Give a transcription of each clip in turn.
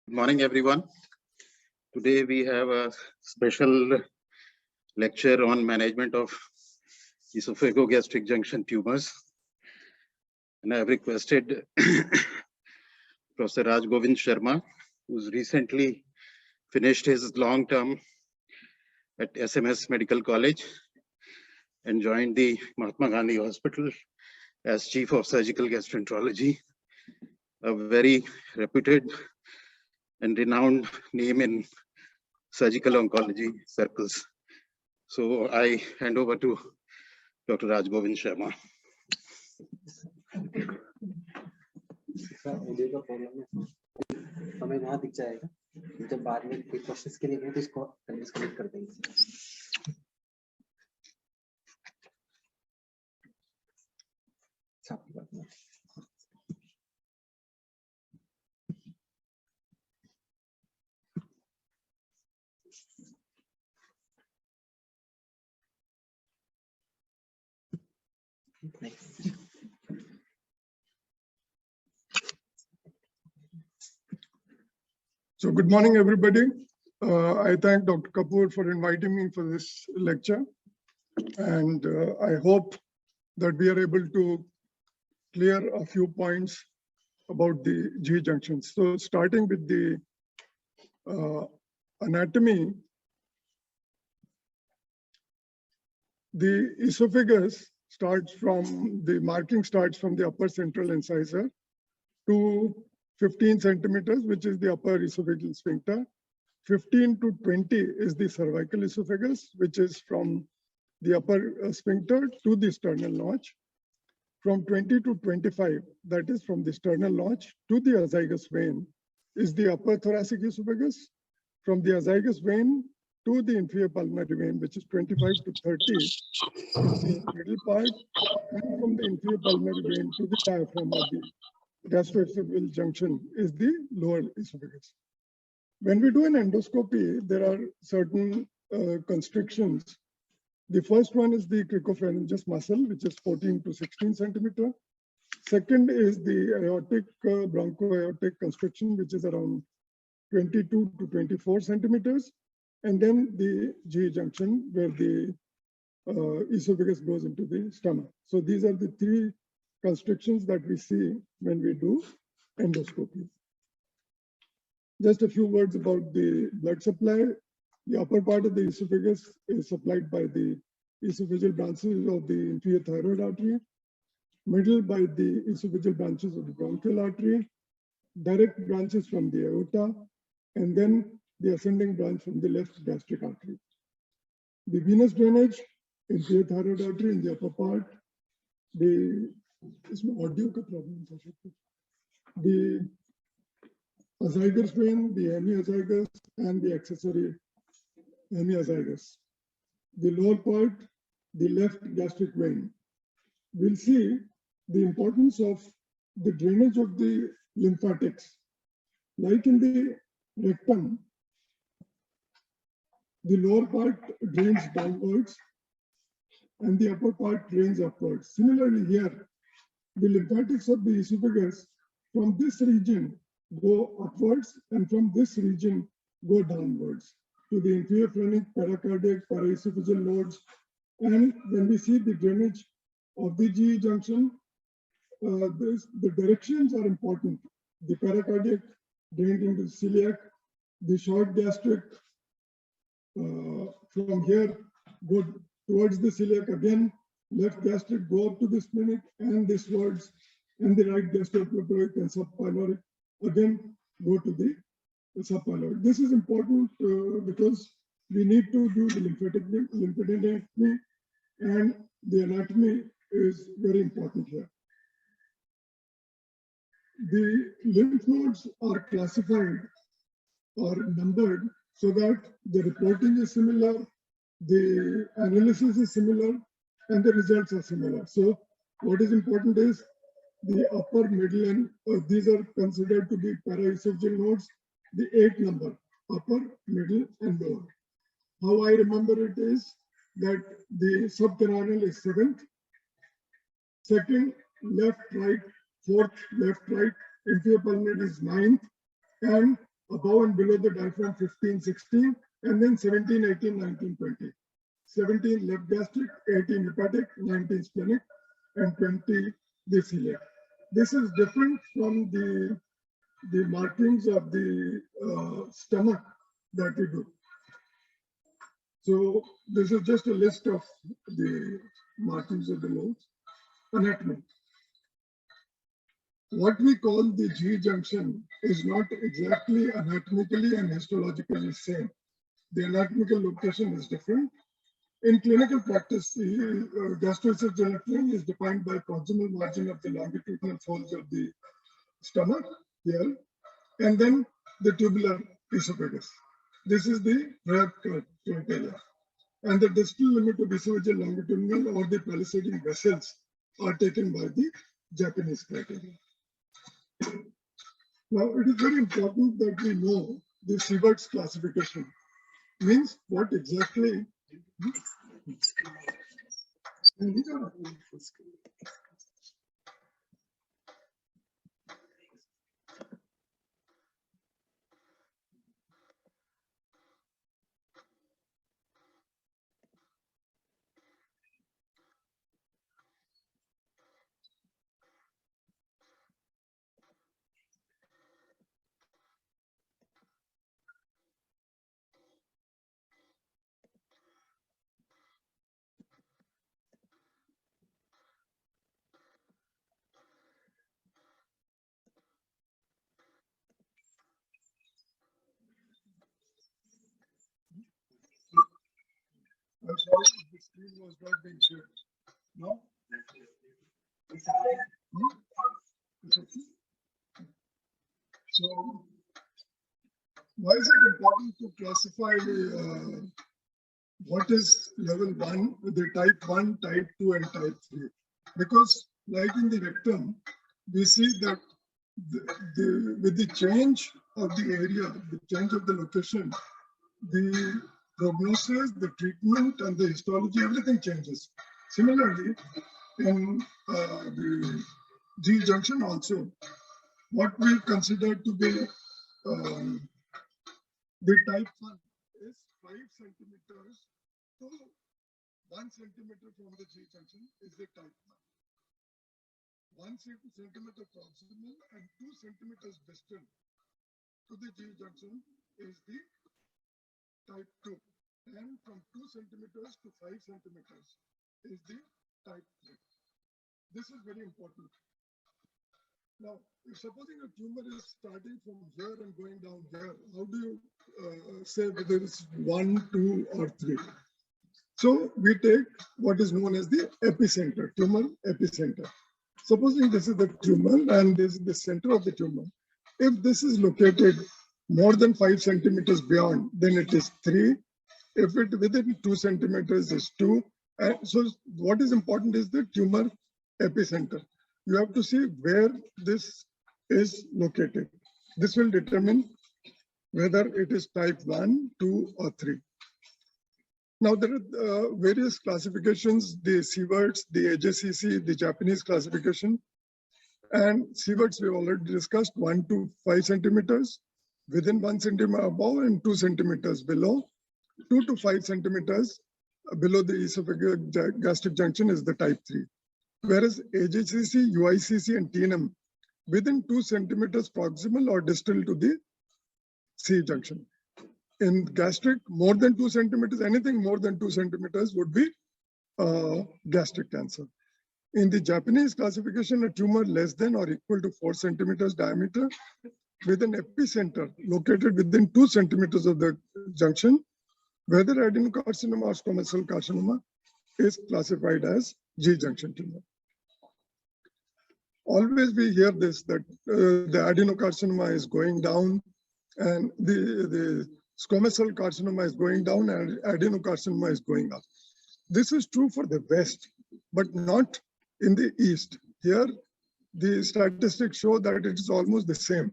Good morning, everyone. Today we have a special lecture on management of esophagogastric junction tumors. And I have requested Professor Raj Govind Sharma, who's recently finished his long term at SMS Medical College and joined the Mahatma Gandhi Hospital as Chief of Surgical Gastroenterology, a very reputed and renowned name in surgical oncology circles. So I hand over to Dr. Raj Govind Sharma. हमें वहां दिख जाएगा जब बाद में questions के लिए तो इसको डिस्कनेक्ट कर देंगे. So good morning, everybody. I thank Dr. Kapoor for inviting me for this lecture. And I hope that we are able to clear a few points about the G junctions. So starting with the anatomy, the esophagus starts from, the marking starts from the upper central incisor to 15 centimeters, which is the upper esophageal sphincter. 15 to 20 is the cervical esophagus, which is from the upper sphincter to the sternal notch. From 20 to 25, that is from the sternal notch to the azygous vein, is the upper thoracic esophagus. From the azygous vein to the inferior pulmonary vein, which is 25 to 30, is the middle part. And from the inferior pulmonary vein to the diaphragm or the gastroesophageal junction is the lower esophagus. When we do an endoscopy, there are certain constrictions. The first one is the cricopharyngeus muscle, which is 14 to 16 centimeter. Second is the aortic bronchoaortic constriction, which is around 22 to 24 centimeters. And then the G junction, where the esophagus goes into the stomach. So these are the three constrictions that we see when we do endoscopy. Just a few words about the blood supply. The upper part of the esophagus is supplied by the esophageal branches of the inferior thyroid artery, middle by the esophageal branches of the bronchial artery, direct branches from the aorta, and then the ascending branch from the left gastric artery. The venous drainage, inferior thyroid artery in the upper part, the audio problem. The azygous vein, the hemiazygous, and the accessory hemiazygous. The lower part, the left gastric vein. We'll see the importance of the drainage of the lymphatics. Like in the rectum, the lower part drains downwards and the upper part drains upwards. Similarly here, the lymphatics of the esophagus from this region go upwards and from this region go downwards to the inferior phrenic, pericardiac, paraesophageal nodes. And when we see the drainage of the GE junction, the directions are important. The pericardiac drained into the celiac, the short gastric from here go towards the celiac again, left gastric go up to the splenic and this wards, and the right gastropyloric and subpyloric again go to the subpyloric. This is important because we need to do the lymphadenectomy, and the anatomy is very important here. The lymph nodes are classified or numbered so that the reporting is similar, the analysis is similar, and the results are similar. So what is important is the upper, middle, and these are considered to be paraesophageal nodes, the 8 number, upper, middle, and lower. How I remember it is that the subcarinal is 7th, second, left, right, 4th, left, right, inferior pulmonary is 9th, and above and below the diaphragm 15, 16, and then 17, 18, 19, 20. 17 left gastric, 18 hepatic, 19 splenic, and 20 the celiac. This is different from the markings of the stomach that we do. So this is just a list of the markings of the nodes. Anatomy. What we call the G junction is not exactly anatomically and histologically same. The anatomical location is different. In clinical practice, the gastroesophageal is defined by proximal margin of the longitudinal folds of the stomach here, and then the tubular esophagus. This is the Bragg criteria. And the distal limit of esophageal longitudinal or the palisading vessels are taken by the Japanese criteria. Now, it is very important that we know the Sievert's classification. Means what exactly? I'm sorry, the screen was not being shared. No? So, why is it important to classify what is level 1, the type 1, type 2, and type 3? Because, like in the rectum, we see that with the change of the area, the change of the location, the prognosis, the treatment, and the histology, everything changes. Similarly, in the G junction also, what we consider to be the type 1 is 5 centimeters to 1 centimeter from the G junction is the type 1. 1 centimeter proximal and 2 centimeters distal to the G junction is the type 2. And from 2 centimeters to 5 centimeters is the type 3. This is very important. Now, if supposing a tumor is starting from here and going down here, how do you say whether it's 1, 2, or 3? So we take what is known as the epicenter, tumor epicenter. Supposing this is the tumor and this is the center of the tumor. If this is located more than 5 centimeters beyond, then it is 3. If it within 2 centimeters is 2. And so what is important is the tumor epicenter. You have to see where this is located. This will determine whether it is type 1, 2, or 3. Now, there are various classifications, the Sievert's, the AJCC, the Japanese classification. And Sievert's we already discussed, 1 to 5 centimeters, within 1 centimeter above and 2 centimeters below. 2 to 5 centimeters below the esophageal gastric junction is the type 3. Whereas AJCC, UICC, and TNM within 2 centimeters proximal or distal to the C junction. In gastric, more than 2 centimeters, anything more than 2 centimeters would be gastric cancer. In the Japanese classification, a tumor less than or equal to 4 centimeters diameter with an epicenter located within 2 centimeters of the junction, whether adenocarcinoma or squamous cell carcinoma, is classified as G junction tumor. Always we hear this, that the adenocarcinoma is going down and the squamous cell carcinoma is going down and adenocarcinoma is going up. This is true for the West, but not in the East. Here, the statistics show that it is almost the same.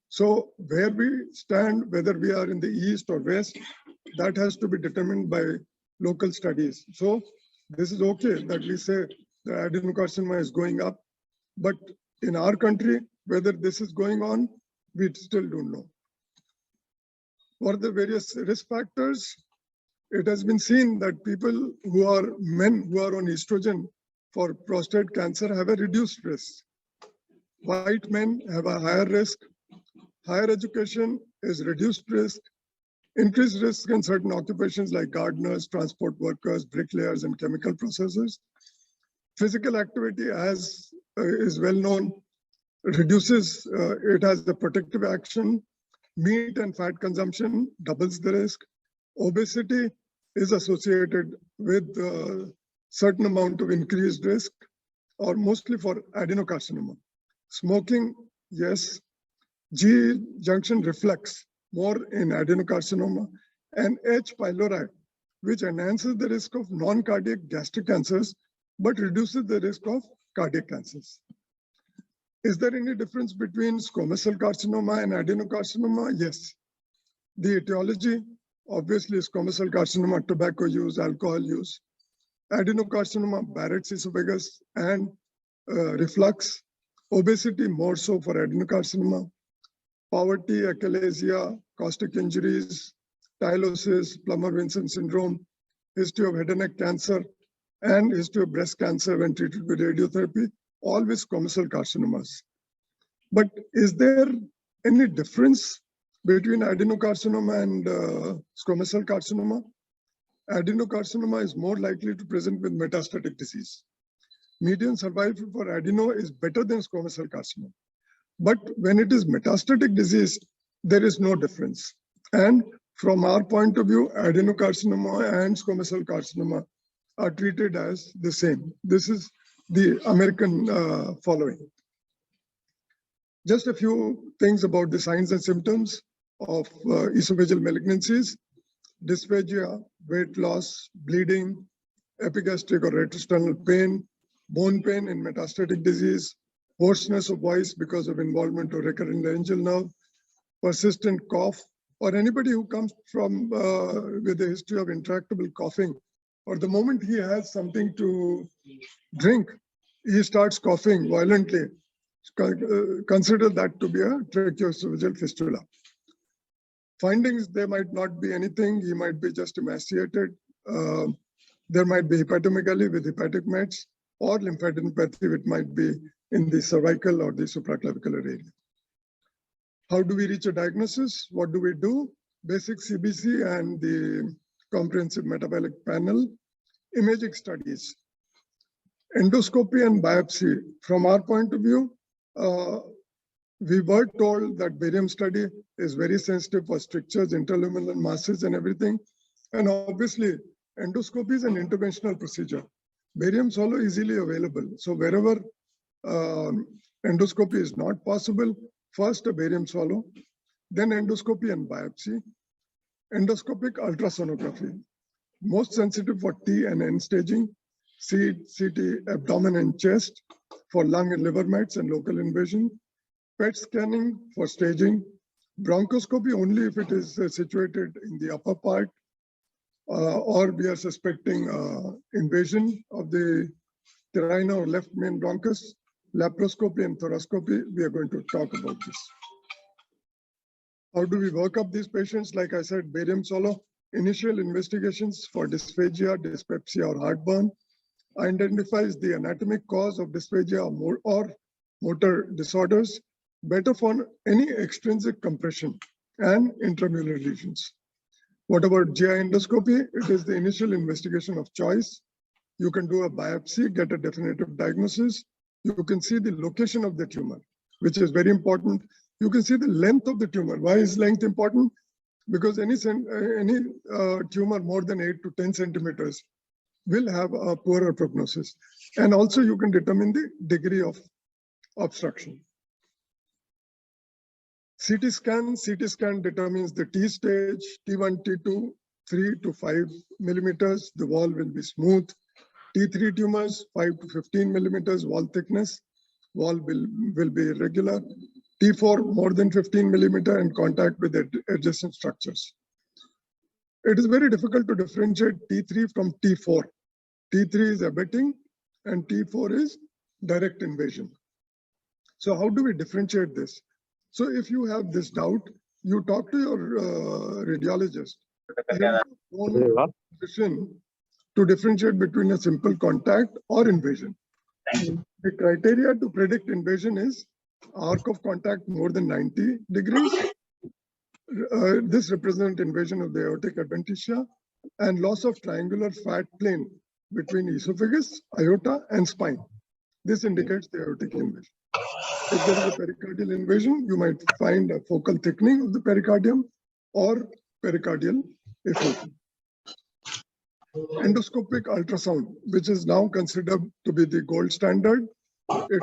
So where we stand, whether we are in the East or West, that has to be determined by local studies. So this is okay that we say the adenocarcinoma is going up, but in our country, whether this is going on, we still don't know. For the various risk factors, it has been seen that people who are men who are on estrogen for prostate cancer have a reduced risk. White men have a higher risk. Higher education is reduced risk. Increased risk in certain occupations like gardeners, transport workers, bricklayers, and chemical processors. Physical activity, as is well known, reduces, it has the protective action. Meat and fat consumption doubles the risk. Obesity is associated with a certain amount of increased risk, or mostly for adenocarcinoma. Smoking, yes. G junction reflex, more in adenocarcinoma, and H. pylori, which enhances the risk of non-cardiac gastric cancers, but reduces the risk of cardiac cancers. Is there any difference between squamous cell carcinoma and adenocarcinoma? Yes. The etiology, obviously, squamous cell carcinoma, tobacco use, alcohol use. Adenocarcinoma, Barrett's esophagus, and reflux. Obesity, more so for adenocarcinoma. Poverty, achalasia, caustic injuries, tylosis, Plummer-Vinson syndrome, history of head and neck cancer, and history of breast cancer when treated with radiotherapy, all with squamous cell carcinomas. But is there any difference between adenocarcinoma and squamous cell carcinoma? Adenocarcinoma is more likely to present with metastatic disease. Median survival for adeno is better than squamous cell carcinoma. But when it is metastatic disease, there is no difference. And from our point of view, adenocarcinoma and squamous cell carcinoma are treated as the same. This is the American following. Just a few things about the signs and symptoms of esophageal malignancies: dysphagia, weight loss, bleeding, epigastric or retrosternal pain, bone pain in metastatic disease, hoarseness of voice because of involvement of recurrent laryngeal nerve, persistent cough, or anybody who comes from with a history of intractable coughing, or the moment he has something to drink, he starts coughing violently. Consider that to be a tracheoesophageal fistula. Findings, there might not be anything. He might be just emaciated. There might be hepatomegaly with hepatic mets, or lymphadenopathy, which might be in the cervical or the supraclavicular area. How do we reach a diagnosis? What do we do? Basic CBC and the comprehensive metabolic panel. Imaging studies. Endoscopy and biopsy. From our point of view, we were told that barium study is very sensitive for strictures, interluminal masses and everything. And obviously, endoscopy is an interventional procedure. Barium swallow easily available. So wherever endoscopy is not possible, first a barium swallow, then endoscopy and biopsy. Endoscopic ultrasonography, most sensitive for T and N staging, CT abdomen and chest for lung and liver mets and local invasion, PET scanning for staging, bronchoscopy only if it is situated in the upper part, or we are suspecting invasion of the carina or left main bronchus. Laparoscopy and thoracoscopy, we are going to talk about this. How do we work up these patients? Like I said, barium swallow, initial investigations for dysphagia, dyspepsia, or heartburn, identifies the anatomic cause of dysphagia or motor disorders, better for any extrinsic compression and intramural lesions. What about GI endoscopy? It is the initial investigation of choice. You can do a biopsy, get a definitive diagnosis. You can see the location of the tumor, which is very important. You can see the length of the tumor. Why is length important? Because any tumor more than 8 to 10 centimeters will have a poorer prognosis. And also you can determine the degree of obstruction. CT scan determines the T stage, T1, T2, 3 to 5 millimeters. The wall will be smooth. T3 tumors, 5 to 15 millimeters wall thickness. Wall will be irregular. T4, more than 15 millimeter and contact with adjacent structures. It is very difficult to differentiate T3 from T4. T3 is abetting and T4 is direct invasion. So how do we differentiate this? So if you have this doubt, you talk to your radiologist. You have to position to differentiate between a simple contact or invasion. The criteria to predict invasion is arc of contact more than 90 degrees. This represents invasion of the aortic adventitia and loss of triangular fat plane between esophagus, aorta, and spine. This indicates the aortic invasion. If there is a pericardial invasion, you might find a focal thickening of the pericardium or pericardial effusion. Endoscopic ultrasound, which is now considered to be the gold standard. It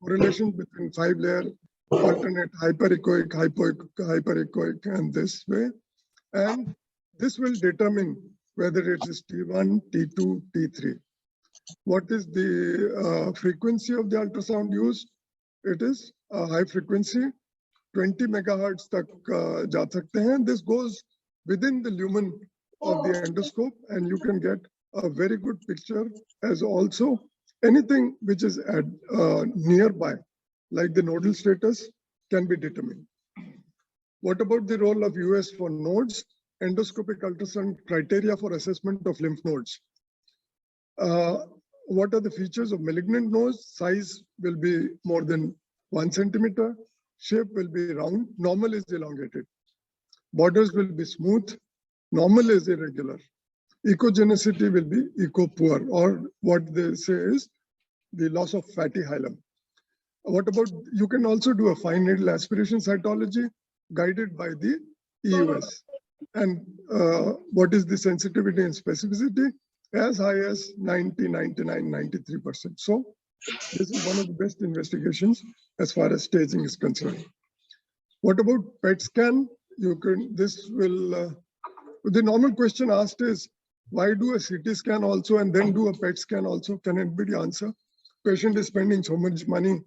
correlation between 5-layer alternate hyperechoic, hyperechoic, and this way. And this will determine whether it is T1, T2, T3. What is the frequency of the ultrasound used? It is a high frequency, 20 megahertz tak ja sakte hain. This goes within the lumen of the endoscope, and you can get a very good picture, as also anything which is at nearby, like the nodal status, can be determined. What about the role of US for nodes? Endoscopic ultrasound criteria for assessment of lymph nodes. What are the features of malignant nodes? Size will be more than 1 centimeter. Shape will be round. Normal is elongated. Borders will be smooth. Normal is irregular. Echogenicity will be echo-poor, or what they say is the loss of fatty hilum. What about, you can also do a fine needle aspiration cytology guided by the EUS. And what is the sensitivity and specificity? As high as 90, 99, 93%. So this is one of the best investigations as far as staging is concerned. What about PET scan? You can, this will, the normal question asked is, why do a CT scan also and then do a PET scan also? Can anybody answer? Patient is spending so much money.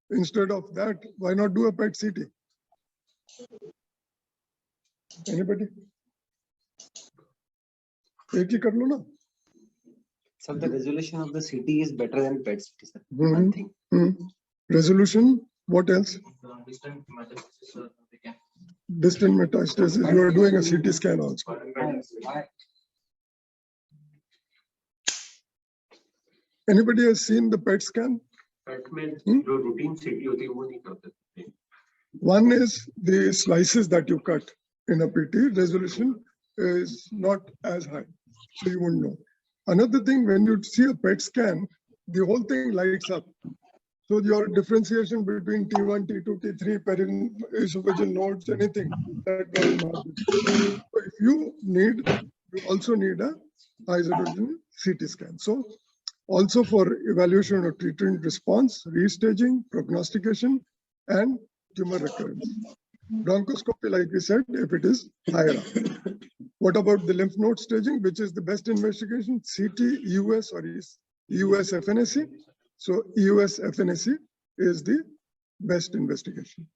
Instead of that, why not do a PET CT? Anybody? एक ही कर लो ना. So the resolution of the CT is better than PET CT, sir. One thing. Resolution. What else? Distant metastasis. Distant metastasis. You are doing a CT scan also. Anybody has seen the PET scan? Routine CT होती है वो नहीं करते. One is the slices that you cut in a PT. Resolution is not as high, so you won't know. Another thing, when you see a PET scan, the whole thing lights up. So your differentiation between T1, T2, T3, esophageal nodes, anything, that will not be. So if you need, you also need a high resolution CT scan. So also for evaluation of treatment response, restaging, prognostication, and tumor recurrence. Bronchoscopy, like we said, if it is higher up. What about the lymph node staging, which is the best investigation? CT, EUS, or EUS FNAC. So EUS FNAC is the best investigation.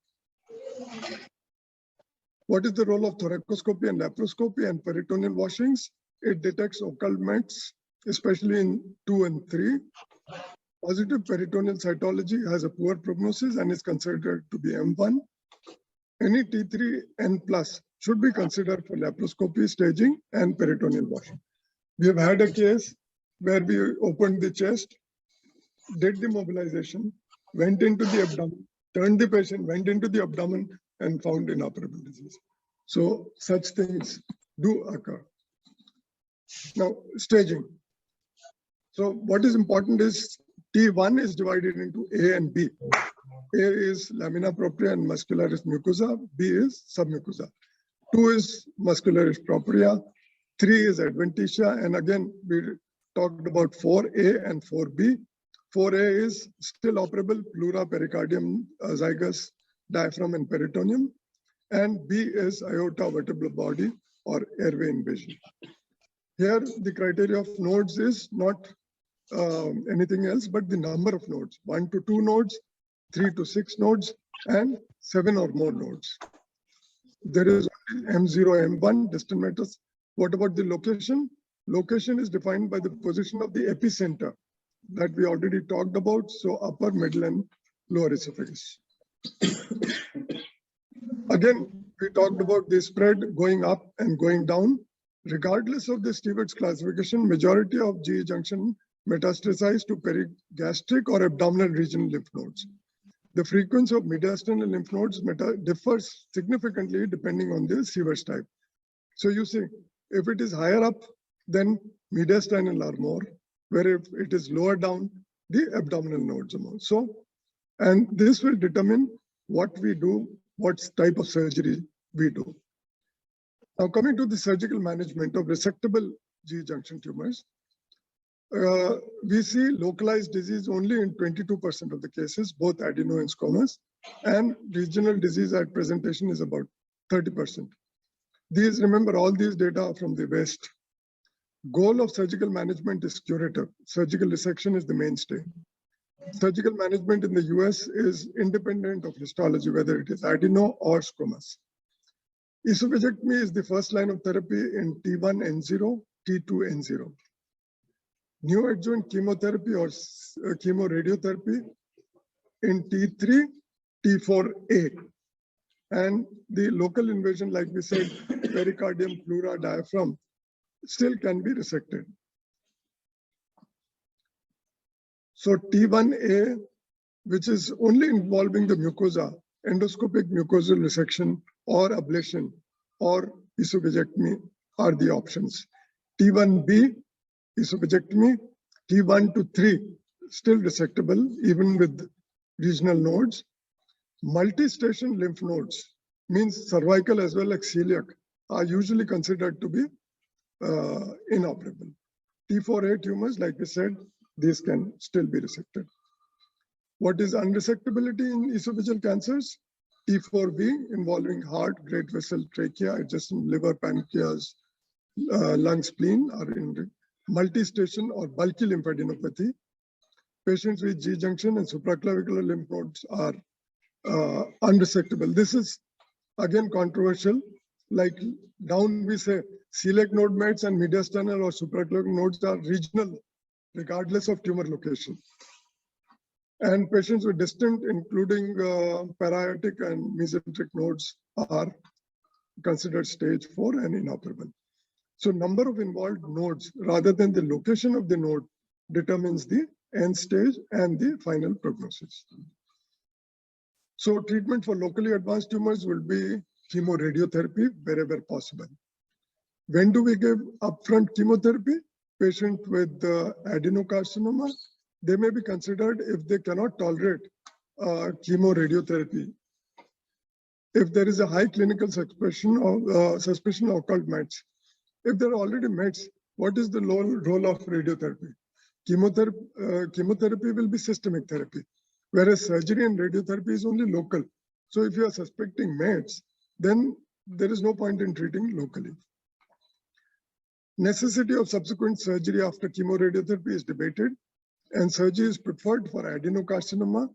What is the role of thoracoscopy and laparoscopy and peritoneal washings? It detects occult mets, especially in 2 and 3. Positive peritoneal cytology has a poor prognosis and is considered to be M1. Any T3N plus should be considered for laparoscopy staging and peritoneal washing. We have had a case where we opened the chest, did the mobilization, went into the abdomen, turned the patient, went into the abdomen, and found inoperable disease. So such things do occur. Now, staging. So what is important is T1 is divided into A and B. A is lamina propria and muscularis mucosa. B is submucosa. 2 is muscularis propria. 3 is adventitia. And again, we talked about 4A and 4B. 4A is still operable, pleura, pericardium, zygous, diaphragm, and peritoneum. And B is aorta, vertebral body, or airway invasion. Here, the criteria of nodes is not anything else but the number of nodes. 1 to 2 nodes, 3 to 6 nodes, and 7 or more nodes. There is M0, M1, distant metas. What about the location? Location is defined by the position of the epicenter that we already talked about. So upper, middle, and lower esophagus. Again, we talked about the spread going up and going down. Regardless of the Stewart's classification, majority of GE junction metastasize to perigastric or abdominal regional lymph nodes. The frequency of mediastinal lymph nodes differs significantly depending on the Sievert's type. So you see, if it is higher up, then mediastinal are more, where if it is lower down, the abdominal nodes are more. So, and this will determine what we do, what type of surgery we do. Now coming to the surgical management of resectable GE junction tumors, we see localized disease only in 22% of the cases, both adeno and squamous, and regional disease at presentation is about 30%. These, remember, all these data are from the West. Goal of surgical management is curative. Surgical resection is the mainstay. Surgical management in the US is independent of histology, whether it is adeno or squamous. Esophagectomy is the first line of therapy in T1N0, T2N0. Neoadjuvant chemotherapy or chemoradiotherapy in T3, T4A. And the local invasion, like we said, pericardium, pleura, diaphragm, still can be resected. So T1A, which is only involving the mucosa, endoscopic mucosal resection or ablation or esophagectomy are the options. T1B, esophagectomy, T1 to 3, still resectable, even with regional nodes. Multi-station lymph nodes, means cervical as well as celiac, are usually considered to be inoperable. T4A tumors, like we said, these can still be resected. What is unresectability in esophageal cancers? T4B, involving heart, great vessel, trachea, adjacent liver, pancreas, lung, spleen, are in multi-station or bulky lymphadenopathy. Patients with G junction and supraclavicular lymph nodes are unresectable. This is again controversial. Like down we say celiac node mets and mediastinal or supraclavicular nodes are regional, regardless of tumor location. And patients with distant, including para-aortic and mesenteric nodes, are considered stage 4 and inoperable. So number of involved nodes rather than the location of the node determines the end stage and the final prognosis. So treatment for locally advanced tumors will be chemoradiotherapy wherever possible. When do we give upfront chemotherapy? Patient with adenocarcinoma, they may be considered if they cannot tolerate chemoradiotherapy. If there is a high clinical suspicion of occult mets, if there are already mets, what is the role of radiotherapy? Chemotherapy will be systemic therapy, whereas surgery and radiotherapy is only local. So if you are suspecting mets, then there is no point in treating locally. Necessity of subsequent surgery after chemoradiotherapy is debated, and surgery is preferred for adenocarcinoma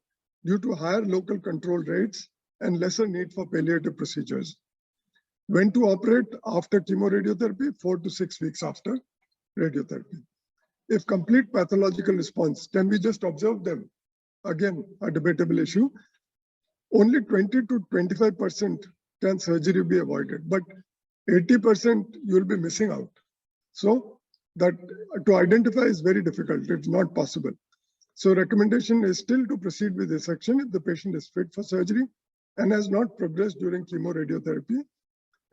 due to higher local control rates and lesser need for palliative procedures. When to operate after chemoradiotherapy? 4 to 6 weeks after radiotherapy. If complete pathological response, can we just observe them? Again, a debatable issue. Only 20 to 25% can surgery be avoided, but 80% you'll be missing out. So that to identify is very difficult. It's not possible. So recommendation is still to proceed with resection if the patient is fit for surgery and has not progressed during chemoradiotherapy,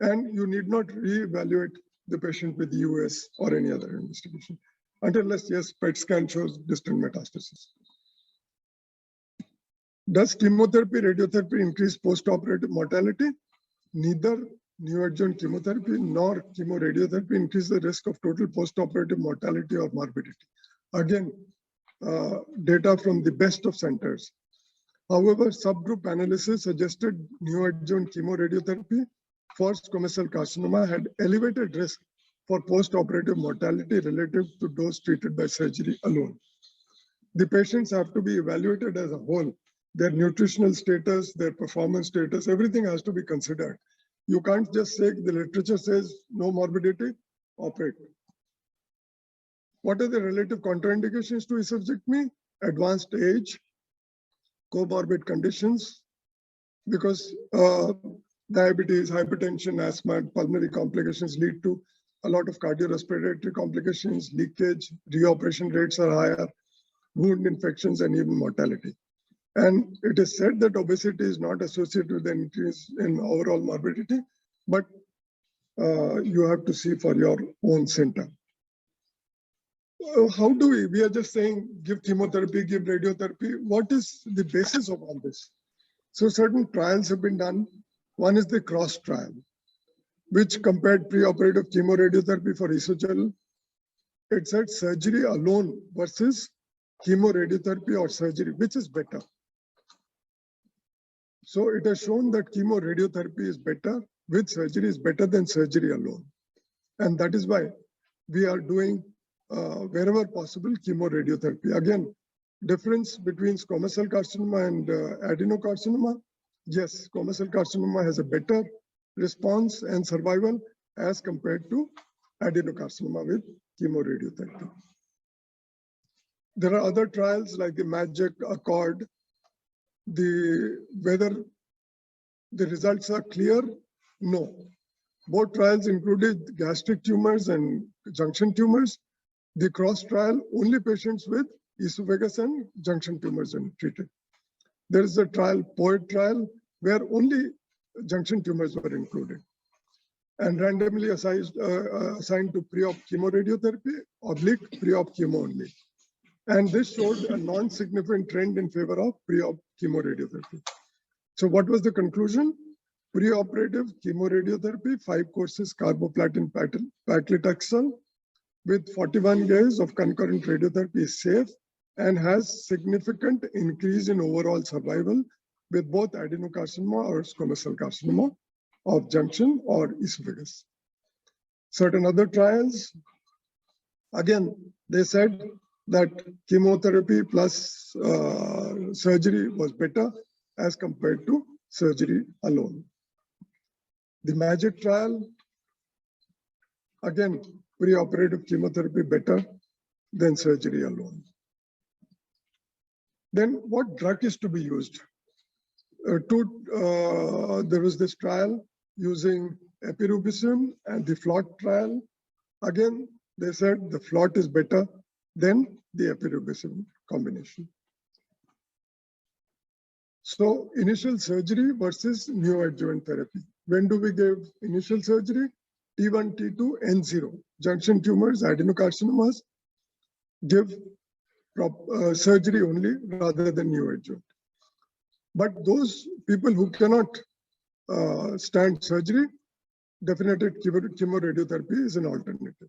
and you need not reevaluate the patient with US or any other investigation unless, yes, PET scan shows distant metastasis. Does chemotherapy, radiotherapy increase post-operative mortality? Neither neoadjuvant chemotherapy nor chemoradiotherapy increase the risk of total post-operative mortality or morbidity. Again, data from the best of centers. However, subgroup analysis suggested neoadjuvant chemoradiotherapy for squamous cell carcinoma had elevated risk for post-operative mortality relative to those treated by surgery alone. The patients have to be evaluated as a whole. Their nutritional status, their performance status, everything has to be considered. You can't just say the literature says no morbidity, operate. What are the relative contraindications to esophagectomy? Advanced age, comorbid conditions, because diabetes, hypertension, asthma, pulmonary complications lead to a lot of cardiorespiratory complications, leakage, reoperation rates are higher, wound infections, and even mortality. And it is said that obesity is not associated with an increase in overall morbidity, but you have to see for your own center. How do we are just saying, give chemotherapy, give radiotherapy. What is the basis of all this? So certain trials have been done. One is the CROSS trial, which compared preoperative chemoradiotherapy for esophageal. It said surgery alone versus chemoradiotherapy or surgery, which is better. So it has shown that chemoradiotherapy is better with surgery is better than surgery alone. And that is why we are doing wherever possible chemoradiotherapy. Again, difference between squamous cell carcinoma and adenocarcinoma. Yes, squamous cell carcinoma has a better response and survival as compared to adenocarcinoma with chemoradiotherapy. There are other trials like the MAGIC, ACCORD. Whether the results are clear? No. Both trials included gastric tumors and junction tumors. The CROSS trial, only patients with esophagus and junction tumors are treated. There is a trial, POET trial, where only junction tumors were included and randomly assigned to pre-op chemoradiotherapy, oblique pre-op chemo only. And this showed a non-significant trend in favor of pre-op chemoradiotherapy. So what was the conclusion? Preoperative chemoradiotherapy, 5 courses carboplatin paclitaxel with 41 days of concurrent radiotherapy is safe and has significant increase in overall survival with both adenocarcinoma or squamous cell carcinoma of junction or esophagus. Certain other trials, again, they said that chemotherapy plus surgery was better as compared to surgery alone. The MAGIC trial, again, preoperative chemotherapy better than surgery alone. Then what drug is to be used? There was this trial using epirubicin and the FLOT trial. Again, they said the FLOT is better than the epirubicin combination. So initial surgery versus neoadjuvant therapy. When do we give initial surgery? T1, T2, N0. Junction tumors, adenocarcinomas, give surgery only rather than neoadjuvant. But those people who cannot stand surgery, definitely chemoradiotherapy is an alternative.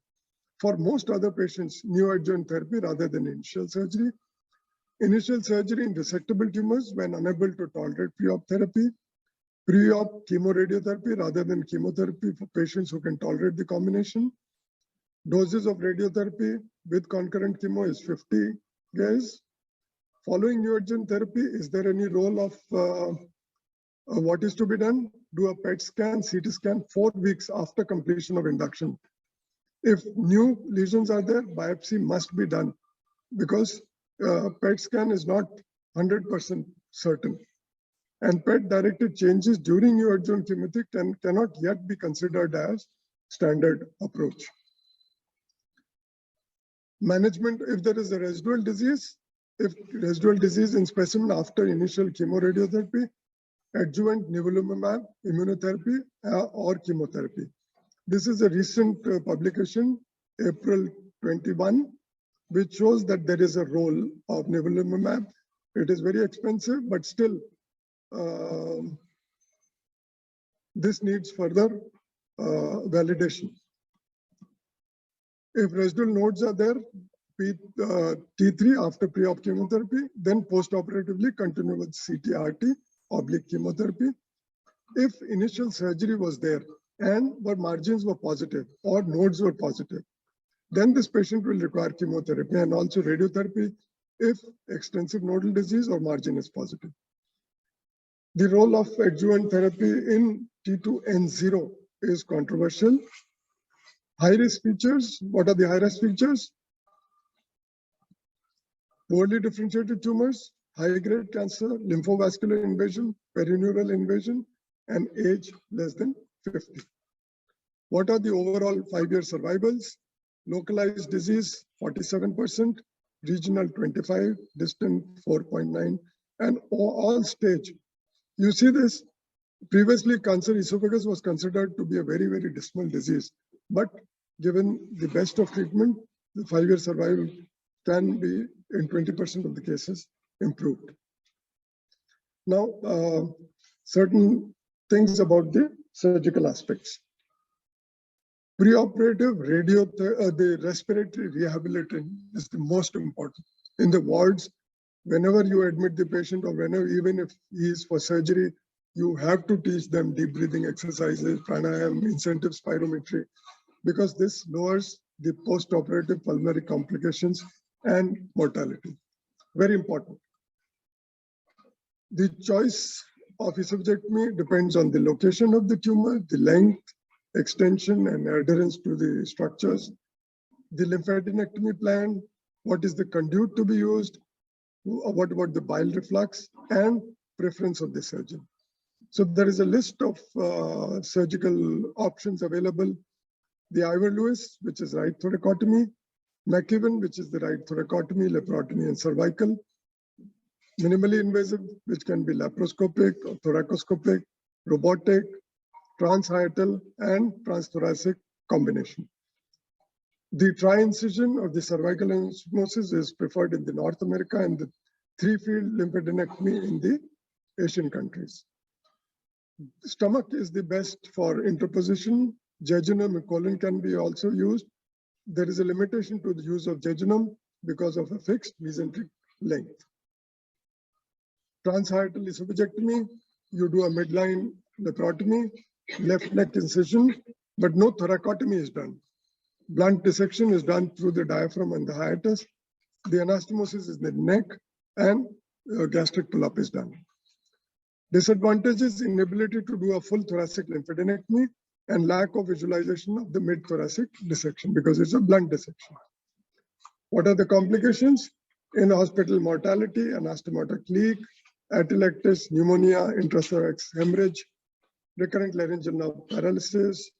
For most other patients, neoadjuvant therapy rather than initial surgery. Initial surgery in resectable tumors when unable to tolerate pre-op therapy. Pre-op chemoradiotherapy rather than chemotherapy for patients who can tolerate the combination. Doses of radiotherapy with concurrent chemo is 50 days. Following neoadjuvant therapy, is there any role of what is to be done? Do a PET scan, CT scan 4 weeks after completion of induction. If new lesions are there, biopsy must be done because PET scan is not 100% certain. And PET-directed changes during neoadjuvant chemotherapy cannot yet be considered as standard approach. Management, if there is a residual disease, in specimen after initial chemoradiotherapy, adjuvant nivolumab, immunotherapy, or chemotherapy. This is a recent publication, April 21, which shows that there is a role of nivolumab. It is very expensive, but still, this needs further validation. If residual nodes are there, T3 after pre-op chemotherapy, then post-operatively continue with CT-RT, oblique chemotherapy. If initial surgery was there and margins were positive or nodes were positive, then this patient will require chemotherapy and also radiotherapy if extensive nodal disease or margin is positive. The role of adjuvant therapy in T2N0 is controversial. High-risk features, what are the high-risk features? Poorly differentiated tumors, high-grade cancer, lymphovascular invasion, perineural invasion, and age less than 50. What are the overall 5-year survivals? Localized disease 47%, regional 25%, distant 4.9%, and all stage. You see this, previously cancer esophagus was considered to be a very, very dismal disease, but given the best of treatment, the 5-year survival can be in 20% of the cases improved. Now, certain things about the surgical aspects. Preoperative the respiratory rehabilitation is the most important. In the wards, whenever you admit the patient or whenever, even if he is for surgery, you have to teach them deep breathing exercises, pranayama, incentive spirometry, because this lowers the post-operative pulmonary complications and mortality. Very important. The choice of esophagectomy depends on the location of the tumor, the length, extension, and adherence to the structures, the lymphadenectomy plan, what is the conduit to be used, what about the bile reflux, and preference of the surgeon. So there is a list of surgical options available. The Ivor-Lewis, which is right thoracotomy, McEwen, which is the right thoracotomy, laparotomy, and cervical. Minimally invasive, which can be laparoscopic or thoracoscopic, robotic, transhiatal, and transthoracic combination. The tri-incision of the cervical anastomosis is preferred in the North America and the 3-field lymphadenectomy in the Asian countries. Stomach is the best for interposition. Jejunum and colon can be also used. There is a limitation to the use of jejunum because of a fixed mesenteric length. Transhiatal esophagectomy, you do a midline laparotomy, left neck incision, but no thoracotomy is done. Blunt dissection is done through the diaphragm and the hiatus. The anastomosis is the neck, and gastric pull-up is done. Disadvantages: inability to do a full thoracic lymphadenectomy and lack of visualization of the mid-thoracic dissection because it's a blunt dissection. What are the complications? In hospital mortality, anastomotic leak, atelectasis, pneumonia, intrathorax hemorrhage, recurrent laryngeal nerve paralysis,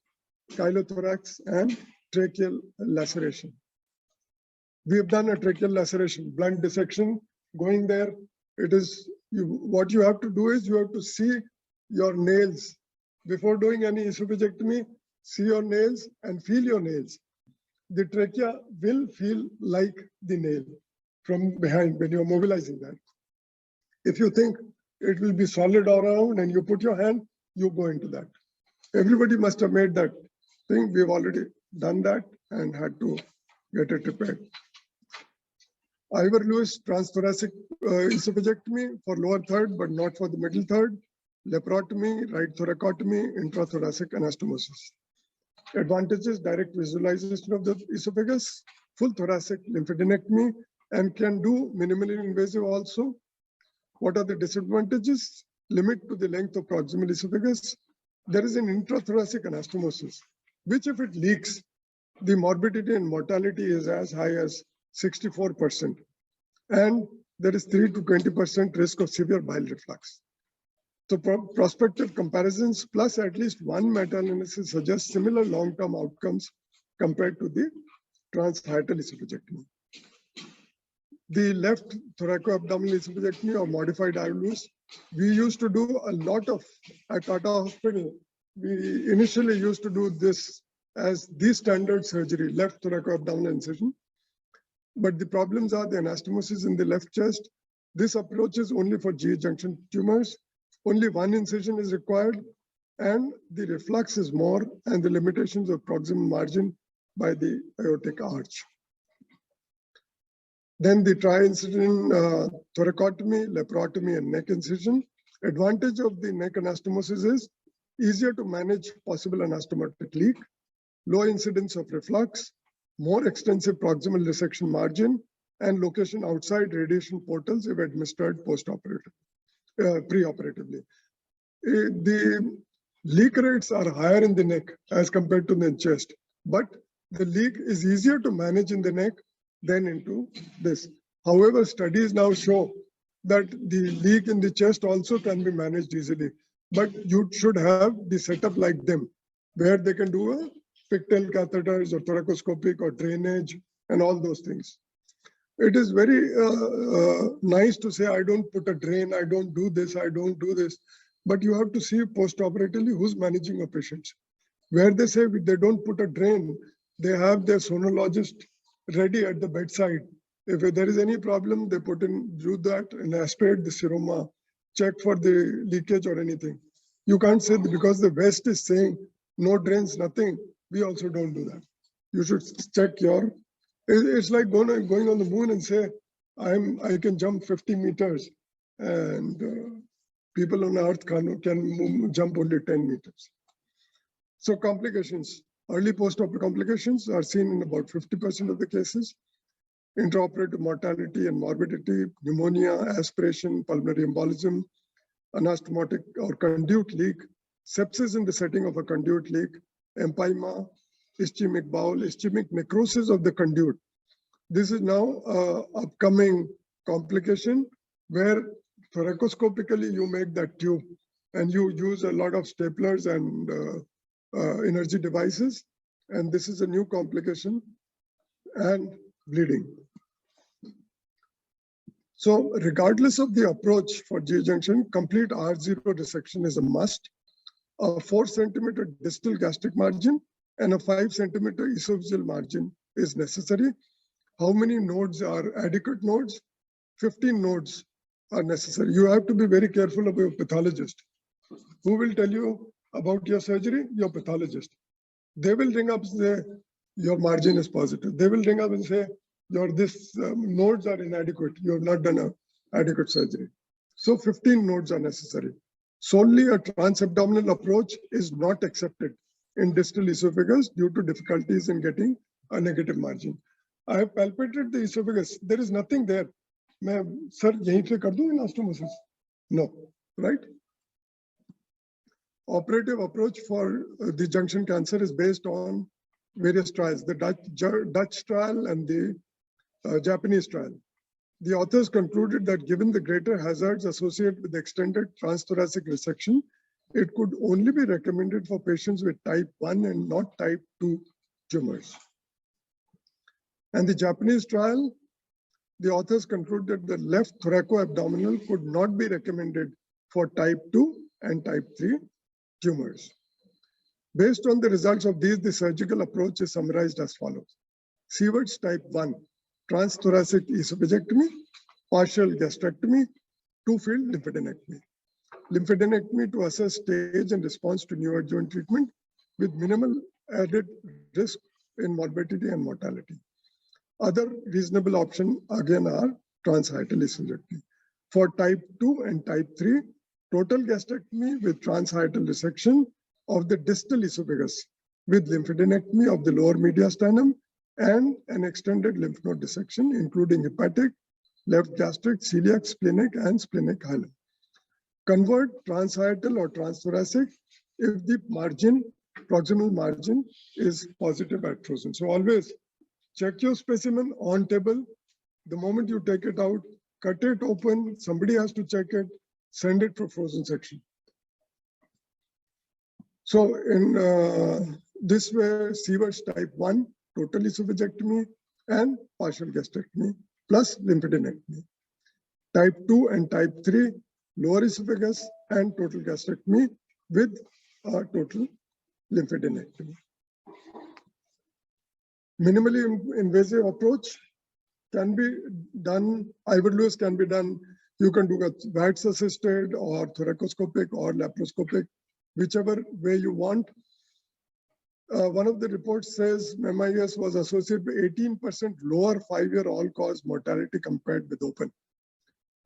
chylothorax, and tracheal laceration. We have done a tracheal laceration, blunt dissection. Going there, it is what you have to do is you have to see your nails before doing any esophagectomy. See your nails and feel your nails. The trachea will feel like the nail from behind when you're mobilizing that. If you think it will be solid all around and you put your hand, you go into that. Everybody must have made that thing. We've already done that and had to get it repaired. Ivor-Lewis transthoracic esophagectomy for lower third, but not for the middle third. Laparotomy, right thoracotomy, intrathoracic anastomosis. Advantages: direct visualization of the esophagus, full thoracic lymphadenectomy, and can do minimally invasive also. What are the disadvantages? Limit to the length of proximal esophagus. There is an intrathoracic anastomosis, which if it leaks, the morbidity and mortality is as high as 64%. And there is 3 to 20% risk of severe bile reflux. So prospective comparisons plus at least one meta-analysis suggests similar long-term outcomes compared to the transhiatal esophagectomy. The left thoracoabdominal esophagectomy or modified Ivor-Lewis, we used to do a lot of, at Tata Hospital, we initially used to do this as the standard surgery, left thoracoabdominal incision. But the problems are the anastomosis in the left chest. This approach is only for GE junction tumors. Only one incision is required, and the reflux is more, and the limitations of proximal margin by the aortic arch. Then the tri-incision thoracotomy, laparotomy, and neck incision. Advantage of the neck anastomosis is easier to manage possible anastomotic leak, low incidence of reflux, more extensive proximal dissection margin, and location outside radiation portals if administered post-operative, pre-operatively. The leak rates are higher in the neck as compared to the chest, but the leak is easier to manage in the neck than into this. However, studies now show that the leak in the chest also can be managed easily. but you should have the setup like them, where they can do a pigtail catheters or thoracoscopic or drainage and all those things. It is very nice to say, I don't put a drain, I don't do this, I don't do this. But you have to see post-operatively who's managing a patient. Where they say they don't put a drain, they have their sonologist ready at the bedside. If there is any problem, they put in, do that and aspirate the seroma, check for the leakage or anything. You can't say that because the West is saying no drains, nothing. We also don't do that. You should check your. It's like going on the moon and say, I can jump 50 meters, and people on Earth can jump only 10 meters. So complications, early post-op complications are seen in about 50% of the cases. Intraoperative mortality and morbidity, pneumonia, aspiration, pulmonary embolism, anastomotic or conduit leak, sepsis in the setting of a conduit leak, empyema, ischemic bowel, ischemic necrosis of the conduit. This is now upcoming complication where thoracoscopically you make that tube and you use a lot of staplers and energy devices. And this is a new complication and bleeding. So regardless of the approach for G-junction, complete R0 resection is a must. A 4 centimeter distal gastric margin and a 5 centimeter esophageal margin is necessary. How many nodes are adequate nodes? 15 nodes are necessary. You have to be very careful about your pathologist. Who will tell you about your surgery? Your pathologist. They will ring up and say, your margin is positive. They will ring up and say, your nodes are inadequate. You have not done an adequate surgery. So 15 nodes are necessary. Solely a transabdominal approach is not accepted in distal esophagus due to difficulties in getting a negative margin. I have palpated the esophagus. There is nothing there. Sir, yahin se kar do anastomosis? No, right? Operative approach for the junction cancer is based on various trials, the Dutch trial and the Japanese trial. The authors concluded that given the greater hazards associated with extended transthoracic resection, it could only be recommended for patients with type 1 and not type 2 tumors. And the Japanese trial, the authors concluded that the left thoracoabdominal could not be recommended for type 2 and type 3 tumors. Based on the results of these, the surgical approach is summarized as follows. Sievert's type 1, transthoracic esophagectomy, partial gastrectomy, two-field lymphadenectomy. Lymphadenectomy to assess stage and response to neoadjuvant treatment with minimal added risk in morbidity and mortality. Other reasonable options again are transhiatal esophagectomy. For type 2 and type 3, total gastrectomy with transhiatal resection of the distal esophagus with lymphadenectomy of the lower mediastinum and an extended lymph node dissection, including hepatic, left gastric, celiac, splenic, and splenic hilum. Convert transhiatal or transthoracic if the margin, proximal margin, is positive at frozen. So always check your specimen on table. The moment you take it out, cut it open, somebody has to check it, send it for frozen section. So in this way, Sievert's type 1, total esophagectomy and partial gastrectomy plus lymphadenectomy. Type 2 and type 3, lower esophagus and total gastrectomy with a total lymphadenectomy. Minimally invasive approach can be done, Ivor-Lewis can be done. You can do a VATS assisted or thoracoscopic or laparoscopic, whichever way you want. One of the reports says MIS was associated with 18% lower 5-year all-cause mortality compared with open,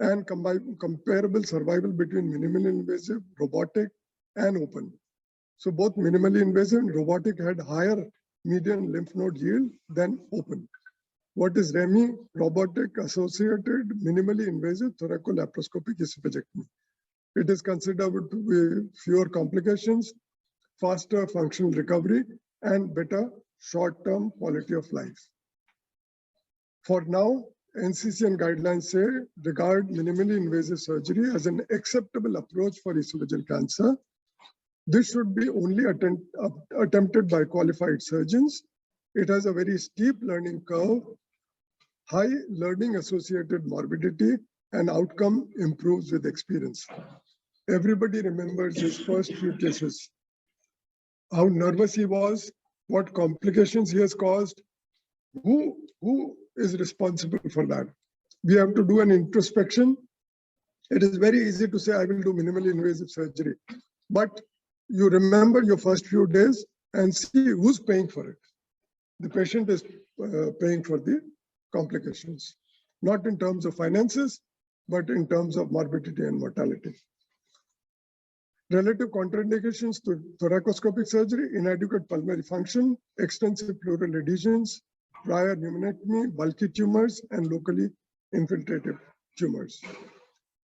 and comparable survival between minimally invasive, robotic, and open. So both minimally invasive and robotic had higher median lymph node yield than open. What is REMI? Robotic associated minimally invasive thoracolaparoscopic esophagectomy. It is considered to be fewer complications, faster functional recovery, and better short-term quality of life. For now, NCCN guidelines say regard minimally invasive surgery as an acceptable approach for esophageal cancer. This should be only attempted by qualified surgeons. It has a very steep learning curve, high learning associated morbidity, and outcome improves with experience. Everybody remembers his first few cases, how nervous he was, what complications he has caused, who is responsible for that. We have to do an introspection. It is very easy to say, I will do minimally invasive surgery, but you remember your first few days and see who's paying for it. The patient is paying for the complications, not in terms of finances, but in terms of morbidity and mortality. Relative contraindications to thoracoscopic surgery: inadequate pulmonary function, extensive pleural adhesions, prior pneumonectomy, bulky tumors, and locally infiltrative tumors.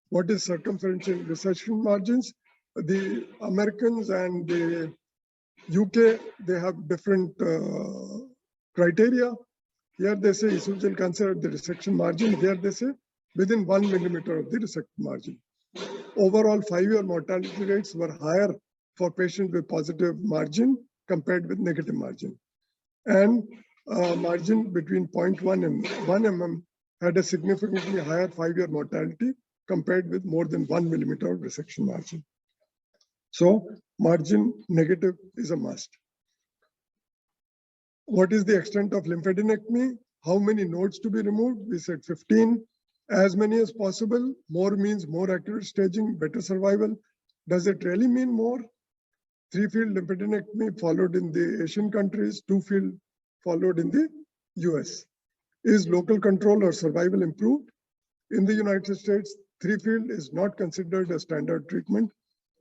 What is circumferential resection margins? The Americans and the UK, they have different criteria. Here they say esophageal cancer at the resection margin. Here they say within 1 millimeter of the resection margin. Overall 5-year mortality rates were higher for patients with positive margin compared with negative margin. And margin between 0.1 and 1 mm had a significantly higher 5-year mortality compared with more than 1 millimeter of resection margin. So margin negative is a must. What is the extent of lymphadenectomy? How many nodes to be removed? We said 15. As many as possible. More means more accurate staging, better survival. Does it really mean more? 3-field lymphadenectomy followed in the Asian countries, 2-field followed in the US. Is local control or survival improved? In the United States, 3-field is not considered a standard treatment.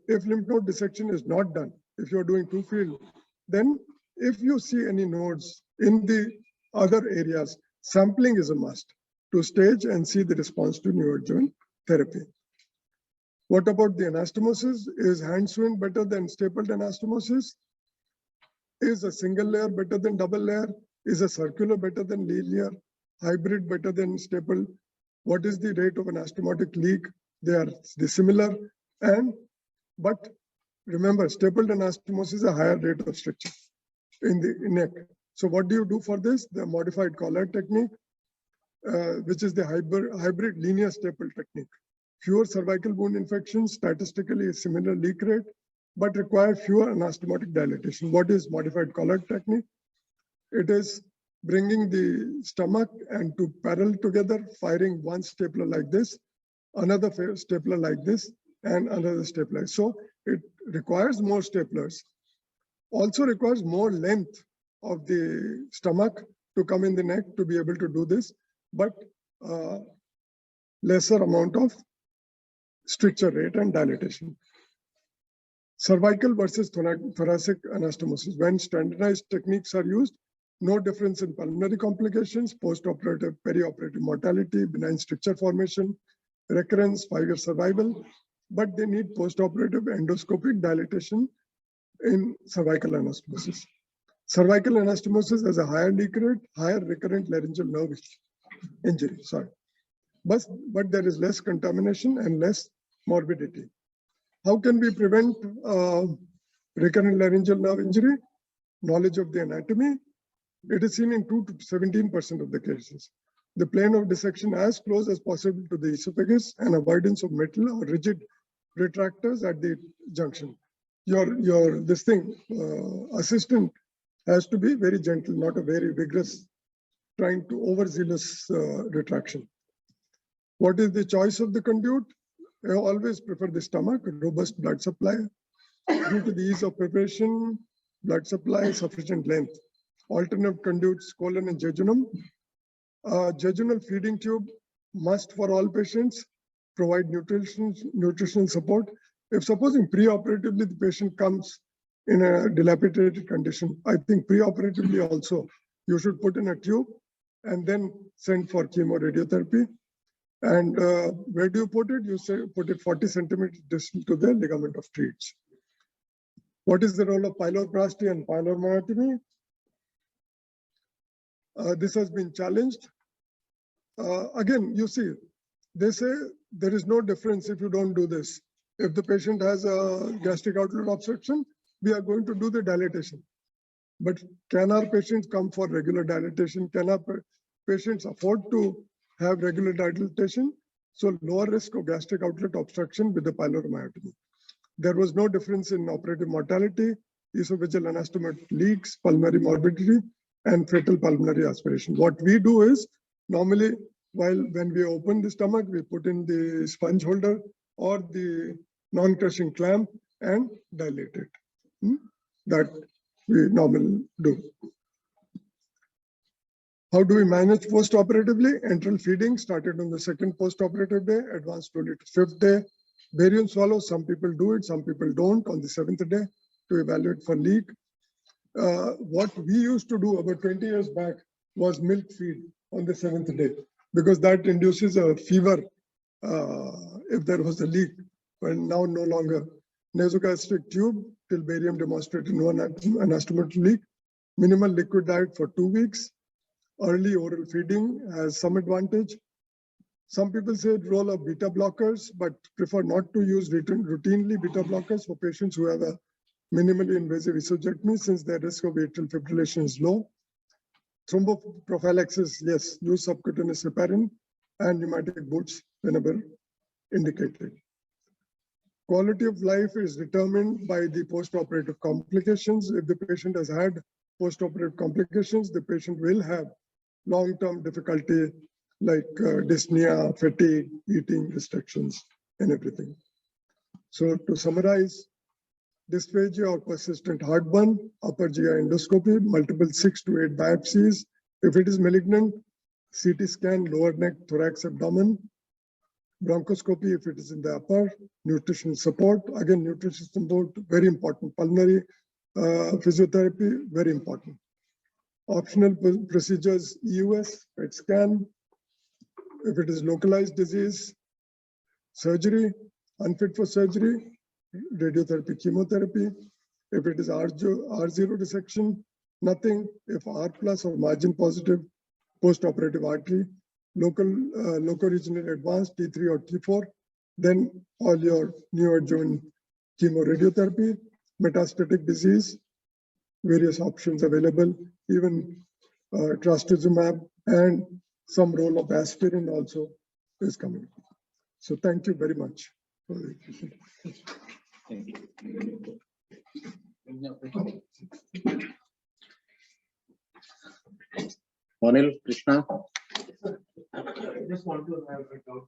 If lymph node dissection is not done, if you're doing 2-field, then if you see any nodes in the other areas, sampling is a must to stage and see the response to neoadjuvant therapy. What about the anastomosis? Is hand swing better than stapled anastomosis? Is a single layer better than double layer? Is a circular better than linear? Hybrid better than stapled? What is the rate of anastomotic leak? They are similar. But remember, stapled anastomosis is a higher rate of stricture in the neck. So what do you do for this? The modified collar technique, which is the hybrid linear staple technique. Fewer cervical wound infections, statistically a similar leak rate, but require fewer anastomotic dilatation. What is modified collar technique? It is bringing the stomach and to parallel together, firing one stapler like this, another stapler like this, and another stapler. So it requires more staplers. Also requires more length of the stomach to come in the neck to be able to do this, but lesser amount of stricture rate and dilatation. Cervical versus thoracic anastomosis. When standardized techniques are used, no difference in pulmonary complications, post-operative, perioperative mortality, benign stricture formation, recurrence, 5-year survival, but they need post-operative endoscopic dilatation in cervical anastomosis. Cervical anastomosis has a higher leak rate, higher recurrent laryngeal nerve injury, but there is less contamination and less morbidity. How can we prevent recurrent laryngeal nerve injury? Knowledge of the anatomy. It is seen in 2 to 17% of the cases. The plane of dissection as close as possible to the esophagus and avoidance of metal or rigid retractors at the junction. Your assistant has to be very gentle, not a very vigorous, trying to overzealous retraction. What is the choice of the conduit? I always prefer the stomach, robust blood supply. Due to the ease of preparation, blood supply, sufficient length. Alternate conduits, colon and jejunum. Jejunal feeding tube must for all patients, provide nutritional support. If supposing preoperatively the patient comes in a dilapidated condition, I think preoperatively also you should put in a tube and then send for chemoradiotherapy. And where do you put it? You say put it 40 centimeters distal to the ligament of Treats. What is the role of pyloroplasty and pyloromyotomy? This has been challenged. Again, you see, they say there is no difference if you don't do this. If the patient has a gastric outlet obstruction, we are going to do the dilatation. But can our patients come for regular dilatation? Can our patients afford to have regular dilatation? So lower risk of gastric outlet obstruction with the pyloromyotomy. There was no difference in operative mortality, esophageal anastomotic leaks, pulmonary morbidity, and fatal pulmonary aspiration. What we do is, normally, when we open the stomach, we put in the sponge holder or the non-crushing clamp and dilate it. That we normally do. How do we manage post-operatively? Enteral feeding started on the second post-operative day, advanced slowly to fifth day. Barium swallow, some people do it, some people don't on the seventh day to evaluate for leak. What we used to do about 20 years back was milk feed on the seventh day, because that induces a fever if there was a leak, but now no longer. Nasogastric tube till barium demonstrated no anastomotic leak. Minimal liquid diet for 2 weeks. Early oral feeding has some advantage. Some people say role of beta blockers, but prefer not to use routinely beta blockers for patients who have a minimally invasive esophageectomy, since their risk of atrial fibrillation is low. Thromboprophylaxis, yes, use subcutaneous heparin and pneumatic boots whenever indicated. Quality of life is determined by the post-operative complications. If the patient has had post-operative complications, the patient will have long-term difficulty like dyspnea, fatigue, eating restrictions, and everything. So to summarize, dysphagia or persistent heartburn, upper GI endoscopy, multiple 6 to 8 biopsies. If it is malignant, CT scan, lower neck, thorax, abdomen. Bronchoscopy if it is in the upper. Nutritional support, again, nutritional support, very important. Pulmonary physiotherapy, very important. Optional procedures, EUS, PET scan. If it is localized disease, surgery, unfit for surgery, radiotherapy, chemotherapy. If it is R0 dissection, nothing. If R plus or margin positive, post-operative artery, loco-regional advanced T3 or T4, then all your neoadjuvant chemoradiotherapy, metastatic disease, various options available, even trastuzumab, and some role of aspirin also is coming. So thank you very much. Anil, Krishna. I just want to have a doubt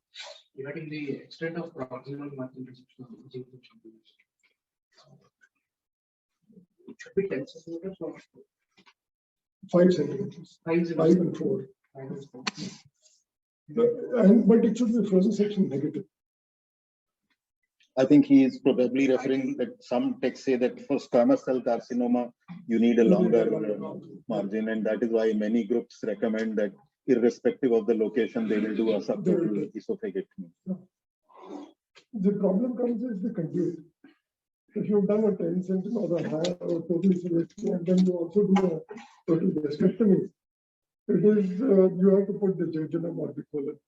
regarding the extent of proximal margin restriction of the it should be 10 centimeters or 5 centimeters. 5 and 4. 5 and 4. But it should be frozen section negative. I think he is probably referring that some texts say that for squamous cell carcinoma, you need a longer margin, and that is why many groups recommend that irrespective of the location, they will do a subtotal esophagectomy. The problem comes is the conduit. If you've done a 10 centimeter or a higher or total esophagectomy, and then you also do a total gastrectomy, it is you have to put the jejunum or the colon.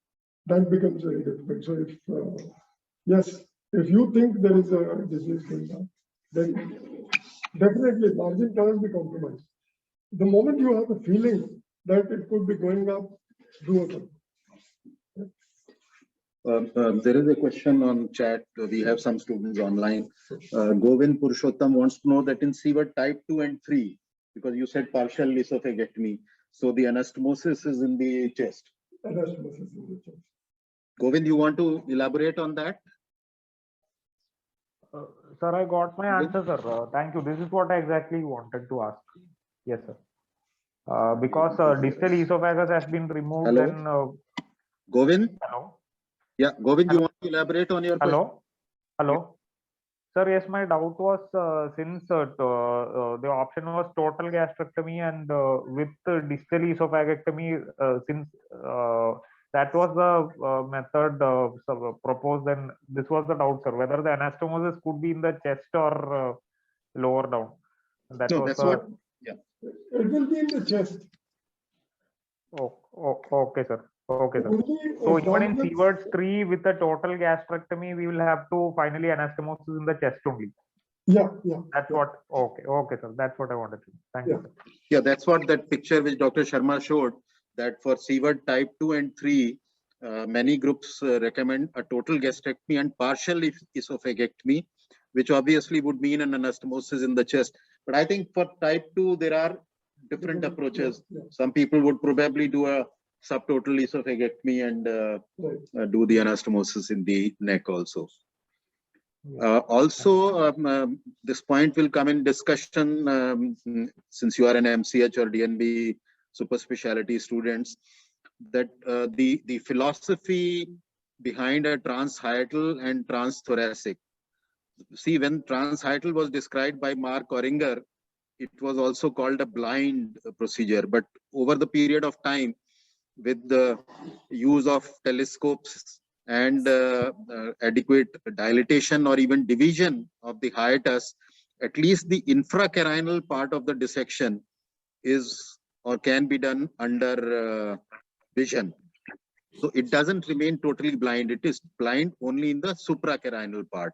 That becomes very difficult. So if yes, if you think there is a disease going on, then definitely margin cannot be compromised. The moment you have a feeling that it could be going up, do it. There is a question on chat. We have some students online. Govind Purushottam wants to know that in CVAT type 2 and 3, because you said partial esophagectomy, so the anastomosis is in the chest. Anastomosis in the chest. Govind, you want to elaborate on that? Sir, I got my answer, sir. Thank you. This is what I exactly wanted to ask. Yes, sir. Because distal esophagus has been removed. Hello? Then, Govind? hello? Yeah, Govind, Hello? you want to elaborate on your question? Hello? Hello? Sir, yes, my doubt was since the option was total gastrectomy and with distal esophagectomy, since that was the method proposed, then this was the doubt, sir, whether the anastomosis could be in the chest or lower down. That No, was that's what. Yeah. It will be in the chest. Oh, okay, sir. Okay, sir. Only So even in problems- Sievert's 3 with a total gastrectomy, we will have to finally anastomosis in the chest only. Yeah. That's what. Okay, sir. That's what I wanted to. Thank you, sir. Yeah, that's what that picture which Dr. Sharma showed, that for Sievert type 2 and 3, many groups recommend a total gastrectomy and partial esophagectomy, which obviously would mean an anastomosis in the chest. But I think for type 2, there are different approaches. Yeah. Some people would probably do a subtotal esophagectomy and Right. do the anastomosis in the neck also. Yeah. This point will come in discussion since you are an MCH or DNB super specialty students, that the philosophy behind a transhiatal and transthoracic. See, when transhiatal was described by Mark Oringer, it was also called a blind procedure. But over the period of time, with the use of telescopes and adequate dilatation or even division of the hiatus, at least the infracarinal part of the dissection is or can be done under vision. So it doesn't remain totally blind. It is blind only in the supracarinal part.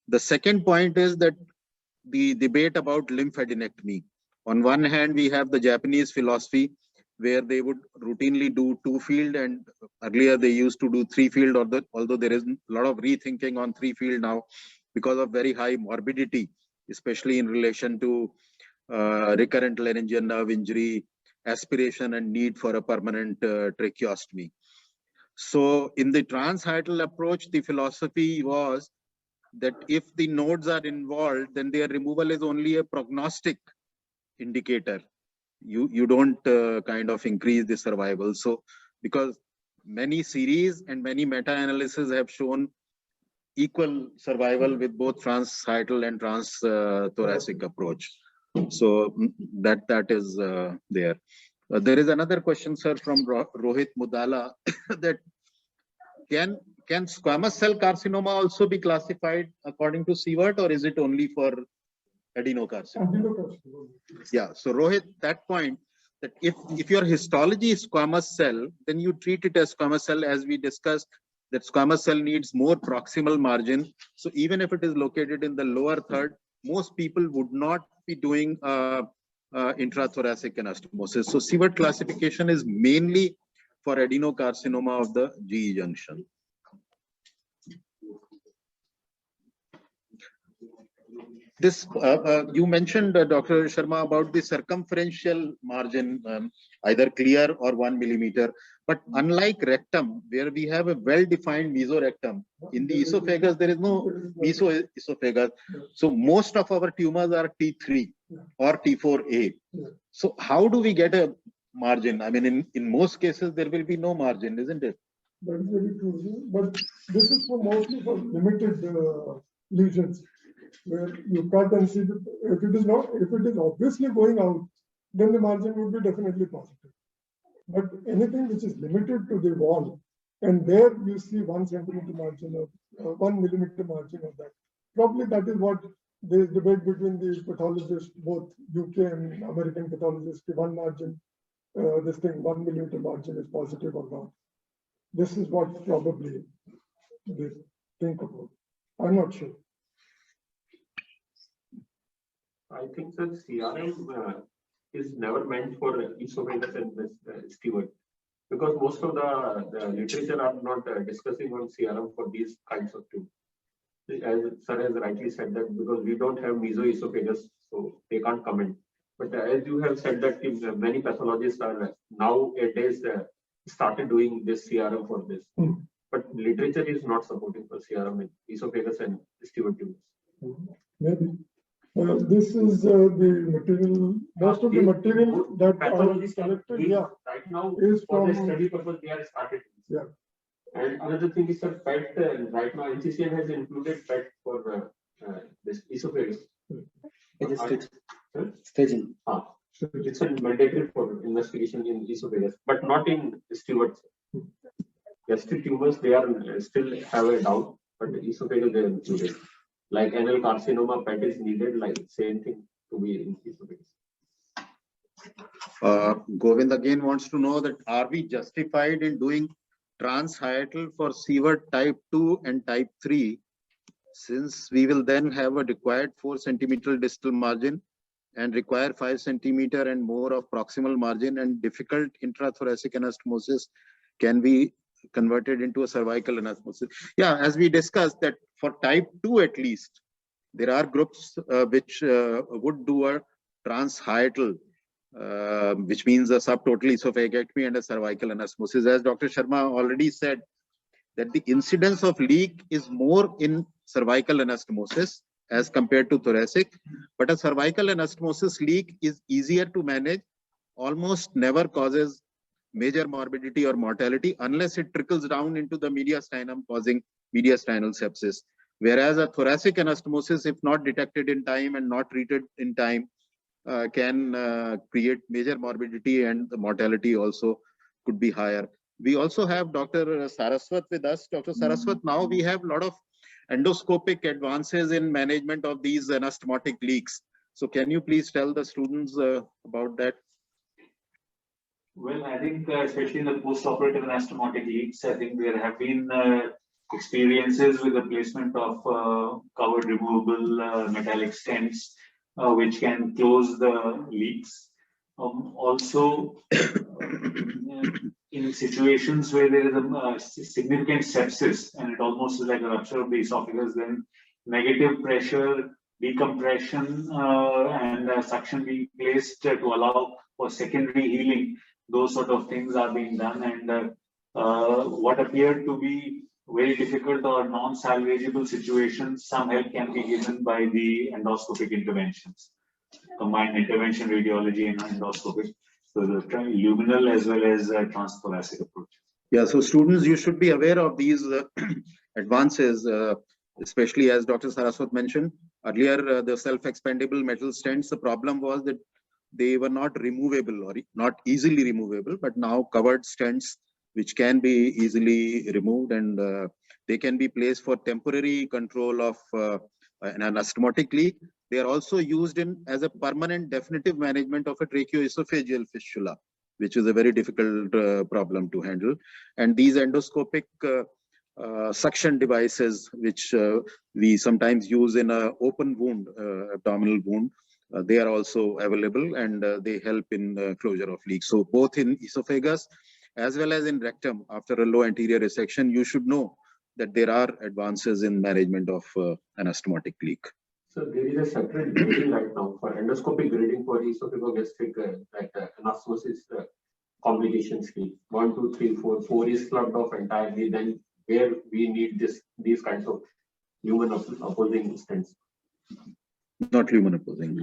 The second point is that the debate about lymphadenectomy. On one hand, we have the Japanese philosophy where they would routinely do 2-field, and earlier they used to do 3-field, although there is a lot of rethinking on 3-field now because of very high morbidity, especially in relation to recurrent laryngeal nerve injury, aspiration and need for a permanent tracheostomy. So in the transhiatal approach, the philosophy was that if the nodes are involved, then their removal is only a prognostic indicator. You don't kind of increase the survival. So because many series and many meta-analysis have shown equal survival with both transhiatal and transthoracic approach. So that is there. There is another question, sir, from Rohit Mudala that can squamous cell carcinoma also be classified according to Sievert, or is it only for adenocarcinoma? Yeah. So Rohit, that point, that if your histology is squamous cell, then you treat it as squamous cell, as we discussed, that squamous cell needs more proximal margin. So even if it is located in the lower third, most people would not be doing intrathoracic anastomosis. So Sievert classification is mainly for adenocarcinoma of the GE junction. This you mentioned, Dr. Sharma, about the circumferential margin, either clear or 1 millimeter. But unlike rectum, where we have a well-defined mesorectum, in the esophagus there is no mesoesophagus. So most of our tumors are T3 or T4A. So how do we get a margin? I mean, in most cases there will be no margin, isn't it? That is very true. But this is mostly for limited lesions, where you cut and see that if it is obviously going out, then the margin would be definitely positive. But anything which is limited to the wall, and there you see 1 centimeter margin of 1 millimeter margin of that. Probably that is what there is debate between the pathologists, both UK and American pathologists, the one margin, this thing 1 millimeter margin is positive or not. This is what probably they think about. I'm not sure. I think that CRM is never meant for esophagus and steward, because most of the literature are not discussing on CRM for these kinds of tumors. As sir has rightly said, that because we don't have mesoesophagus, so they can't comment. But as you have said that many pathologists are nowadays started doing this CRM for this. But literature is not supporting for CRM in esophagus and steward tumors. Maybe. This is the material, most of the material that pathologists collected, right now is for from the study purpose they are started. Yeah. And another thing is that PET, right now NCCN has included PET for this esophagus. Staging. It's a mandatory for investigation in esophagus, but not in stewards. Gastric tumors, they are still have a doubt, but the esophagus they are included. Like anal carcinoma, PET is needed, like same thing to be in esophagus. Govind again wants to know that are we justified in doing transhiatal for severe type 2 and type 3, since we will then have a required 4 centimeter distal margin and require 5 centimeter and more of proximal margin, and difficult intrathoracic anastomosis can be converted into a cervical anastomosis. Yeah, as we discussed that for type 2 at least, there are groups which would do a transhiatal, which means a subtotal esophagectomy and a cervical anastomosis. As Dr. Sharma already said, that the incidence of leak is more in cervical anastomosis as compared to thoracic, but a cervical anastomosis leak is easier to manage, almost never causes major morbidity or mortality unless it trickles down into the mediastinum, causing mediastinal sepsis. Whereas a thoracic anastomosis, if not detected in time and not treated in time, can create major morbidity, and the mortality also could be higher. We also have Dr. Saraswat with us. Dr. Saraswat, now we have a lot of endoscopic advances in management of these anastomotic leaks. So can you please tell the students about that? Well, I think especially in the post-operative anastomotic leaks, I think there have been experiences with the placement of covered removable metallic stents, which can close the leaks. Also, in situations where there is a significant sepsis and it almost is like a rupture of the esophagus, then negative pressure, decompression, and suction being placed to allow for secondary healing, those sort of things are being done. And what appeared to be very difficult or non-salvageable situations, some help can be given by the endoscopic interventions, combined intervention radiology and endoscopic. So the luminal as well as transthoracic approach. Yeah, so students, you should be aware of these advances, especially as Dr. Saraswat mentioned earlier, the self-expandable metal stents. The problem was that they were not removable or not easily removable, but now covered stents which can be easily removed, and they can be placed for temporary control of an anastomotic leak. They are also used in as a permanent definitive management of a tracheoesophageal fistula, which is a very difficult problem to handle. And these endoscopic suction devices, which we sometimes use in an open wound, abdominal wound, they are also available, and they help in closure of leaks. So both in esophagus as well as in rectum, after a low anterior resection, you should know that there are advances in management of anastomotic leak. So there is a separate grading right now for endoscopic grading for esophagogastric anastomosis complications. 1, 2, 3, 4. 4 is clubbed off entirely. Then where we need these kinds of lumen opposing stents. Not lumen opposing,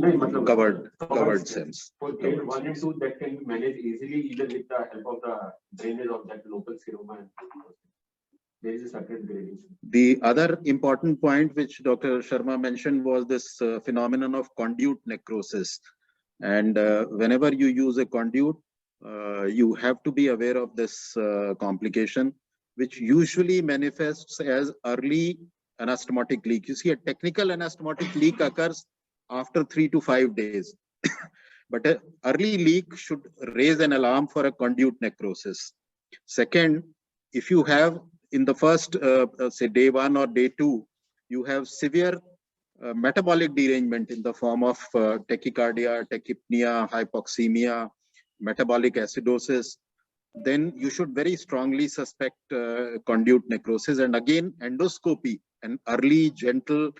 covered sense. For grade 1 and 2, that can be managed easily either with the help of the drainage of that local seroma. There is a separate grading. The other important point which Dr. Sharma mentioned was this phenomenon of conduit necrosis. And whenever you use a conduit, you have to be aware of this complication, which usually manifests as early anastomotic leak. You see, a technical anastomotic leak occurs after 3 to 5 days. But an early leak should raise an alarm for a conduit necrosis. Second, if you have in the first, say day 1 or day 2, you have severe metabolic derangement in the form of tachycardia, tachypnea, hypoxemia, metabolic acidosis, then you should very strongly suspect conduit necrosis. And again, endoscopy, an early gentle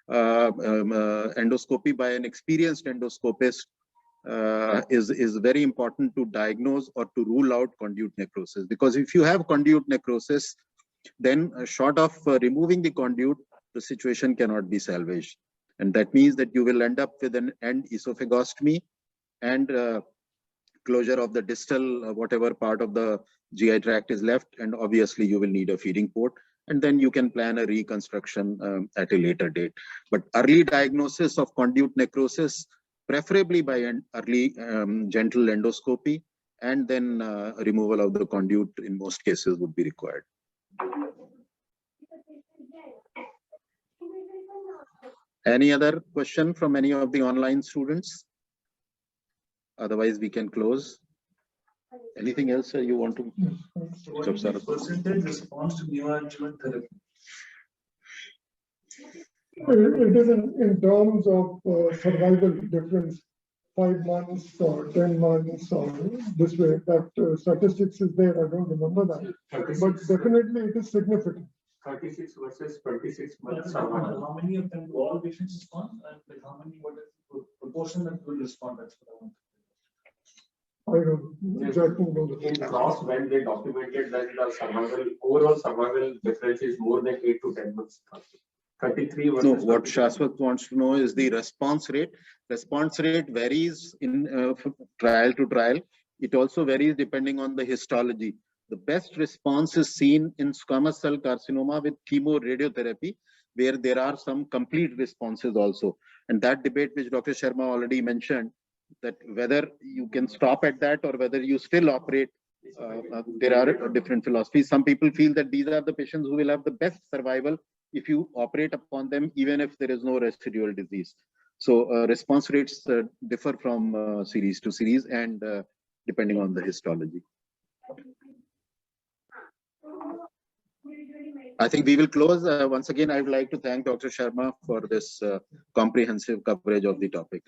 endoscopy by an experienced endoscopist is very important to diagnose or to rule out conduit necrosis. Because if you have conduit necrosis, then short of removing the conduit, the situation cannot be salvaged. And that means that you will end up with an end esophagostomy and closure of the distal, whatever part of the GI tract is left. And obviously you will need a feeding port. And then you can plan a reconstruction at a later date. But early diagnosis of conduit necrosis, preferably by an early gentle endoscopy, and then removal of the conduit in most cases would be required. Any other question from any of the online students? Otherwise, we can close. Anything else you want to? What is the percentage response to neoadjuvant therapy? It is in terms of survival difference, 5 months or 10 months or this way. That statistics is there. I don't remember that, but definitely it is significant. 36 versus 26 months. How many of them, all patients respond? And like how many, what is the proportion that will respond? That's what I want. I don't exactly know the In cross, when they documented that the survival, overall survival difference is more than 8 to 10 months. 33 versus. No, what 36. Shashwat wants to know is the response rate. Response rate varies in trial to trial. It also varies depending on the histology. The best response is seen in squamous cell carcinoma with chemoradiotherapy, where there are some complete responses also. And that debate which Dr. Sharma already mentioned, that whether you can stop at that or whether you still operate, there are different philosophies. Some people feel that these are the patients who will have the best survival if you operate upon them, even if there is no residual disease. So response rates differ from series to series and depending on the histology. I think we will close. Once again, I would like to thank Dr. Sharma for this comprehensive coverage of the topic.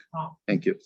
Thank you.